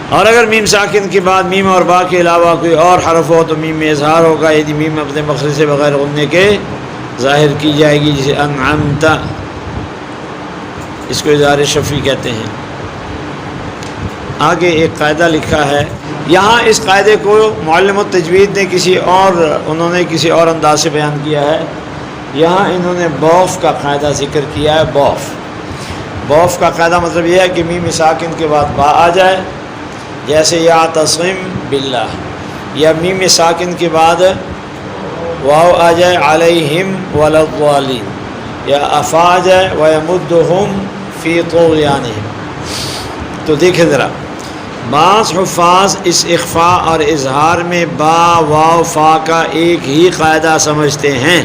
اور اگر میم ساکن کے بعد میم اور با کے علاوہ کوئی اور حرف ہو تو میم میں اظہار ہوگا، یعنی میم اپنے مخرج سے بغیر غننے کے ظاہر کی جائے گی، جسے انعمت، اس کو اظہار شفعی کہتے ہیں۔ آگے ایک قاعدہ لکھا ہے، یہاں اس قاعدے کو معلم التجوید نے انہوں نے کسی اور انداز سے بیان کیا ہے۔ یہاں انہوں نے بوف کا قاعدہ ذکر کیا ہے۔ بوف کا قاعدہ مطلب یہ ہے کہ میم ساکن کے بعد با آ جائے، جیسے یا تسم باللہ، یا میم ساکن کے بعد واو آ جائے علیہم ولضالین، یا افا آ جائے ویمدہم فی طغیانہم۔ تو دیکھیں ذرا، بعض حفاظ اس اخفاء اور اظہار میں با واو فا کا ایک ہی قاعدہ سمجھتے ہیں۔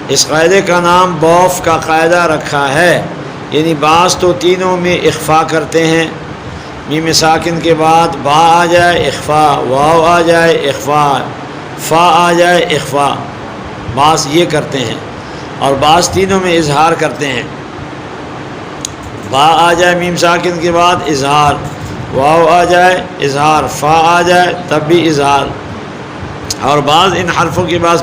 اس قاعدے کا نام بوف کا قاعدہ رکھا ہے، یعنی بعض تو تینوں میں اخفاء کرتے ہیں، میم ساکن کے بعد با آ جائے اخفاء، واو آ جائے اخفاء، فا آ جائے اخفاء، بعض یہ کرتے ہیں، اور بعض تینوں میں اظہار کرتے ہیں، با آ جائے میم ساکن کے بعد اظہار، واو آ جائے اظہار، فا آ جائے تب بھی اظہار، اور بعض ان حرفوں کے بعد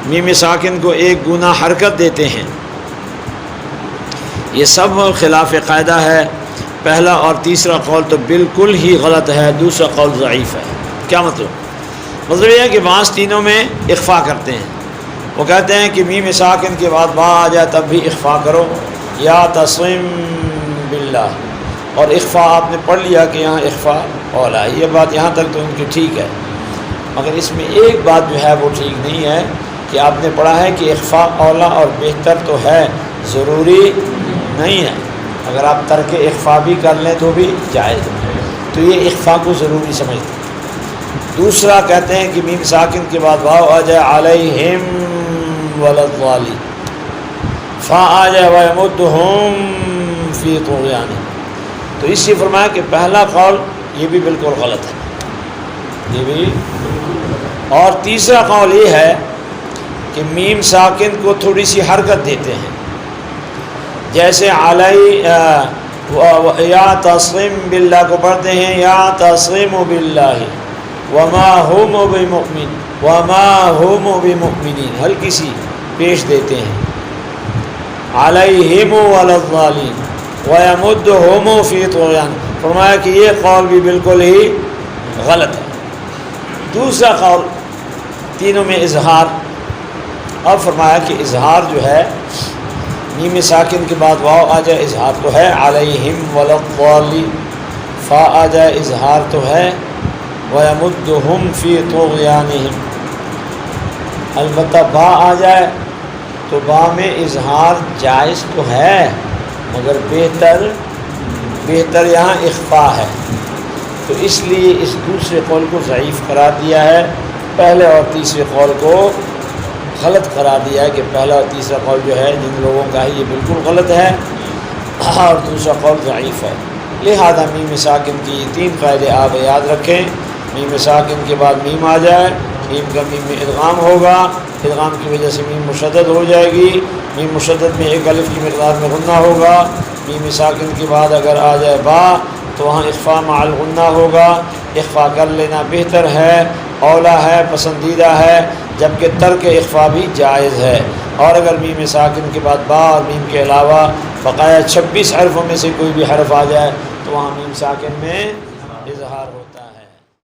میم ساکن کو ایک گنا حرکت دیتے ہیں۔ یہ سب خلاف قاعدہ ہے۔ پہلا اور تیسرا قول تو بالکل ہی غلط ہے، دوسرا قول ضعیف ہے۔ کیا مطلب یہ ہے کہ بعض تینوں میں اخفاء کرتے ہیں، وہ کہتے ہیں کہ میم ساکن کے بعد با آ جائے تب بھی اخفاء کرو، یا تسم باللہ، اور اخفاء آپ نے پڑھ لیا کہ یہاں اخفاء اولا ہے، یہ بات یہاں تک تو ان کی ٹھیک ہے، مگر اس میں ایک بات جو ہے وہ ٹھیک نہیں ہے کہ آپ نے پڑھا ہے کہ اخفاء اولا اور بہتر تو ہے، ضروری نہیں ہے، اگر آپ ترک اخفاء بھی کر لیں تو بھی جائز ہے، تو یہ اخفاء کو ضروری سمجھتے ہیں۔ دوسرا کہتے ہیں کہ میم ساکن کے بعد واو آ جائے علیہم ولضالین، فا آ جائے ویمدہم فی طغیانہم، تو اس سے فرمایا کہ پہلا قول یہ بھی بالکل غلط ہے، یہ بھی، اور تیسرا قول یہ ہے کہ میم ساکن کو تھوڑی سی حرکت دیتے ہیں، جیسے یا تسم باللہ کو پڑھتے ہیں یا تسم باللہ وما ہم بمؤمنین، ہلکی سی پیش دیتے ہیں، علیہم ولضالین ویمدہم فی طغیان، فرمایا کہ یہ قول بھی بالکل ہی غلط ہے۔ دوسرا قول تینوں میں اظہار، اب فرمایا کہ اظہار جو ہے میم ساکن کے بعد واو آ جائے اظہار تو ہے، علیہم ولضالین، فا آ جائے اظہار تو ہے، ویمدہم فی طغیانہم، البتہ با آ جائے تو با میں اظہار جائز تو ہے، مگر بہتر یہاں اخفاء ہے، تو اس لیے اس دوسرے قول کو ضعیف قرار دیا ہے، پہلے اور تیسرے قول کو غلط قرار دیا ہے کہ پہلا اور تیسرا قول جو ہے جن لوگوں کا ہے یہ بالکل غلط ہے، اور دوسرا قول ضعیف ہے۔ لہذا میم ساکن کی یہ تین قاعدے آپ یاد رکھیں، میم ساکن کے بعد میم آ جائے، میم کا میم میں ادغام ہوگا، ادغام کی وجہ سے میم مشدد ہو جائے گی، میم مشدد میں ایک الف کی مقدار میں غنہ ہوگا، میم ساکن کے بعد اگر آ جائے با تو وہاں اخفاء مع الغنہ ہوگا، اخفاء کر لینا بہتر ہے، اولا ہے، پسندیدہ ہے، جبکہ ترک اخفاء بھی جائز ہے، اور اگر میم ساکن کے بعد با اور میم کے علاوہ بقایا 26 حرفوں میں سے کوئی بھی حرف آ جائے تو وہاں میم ساکن میں اظہار ہوتا ہے۔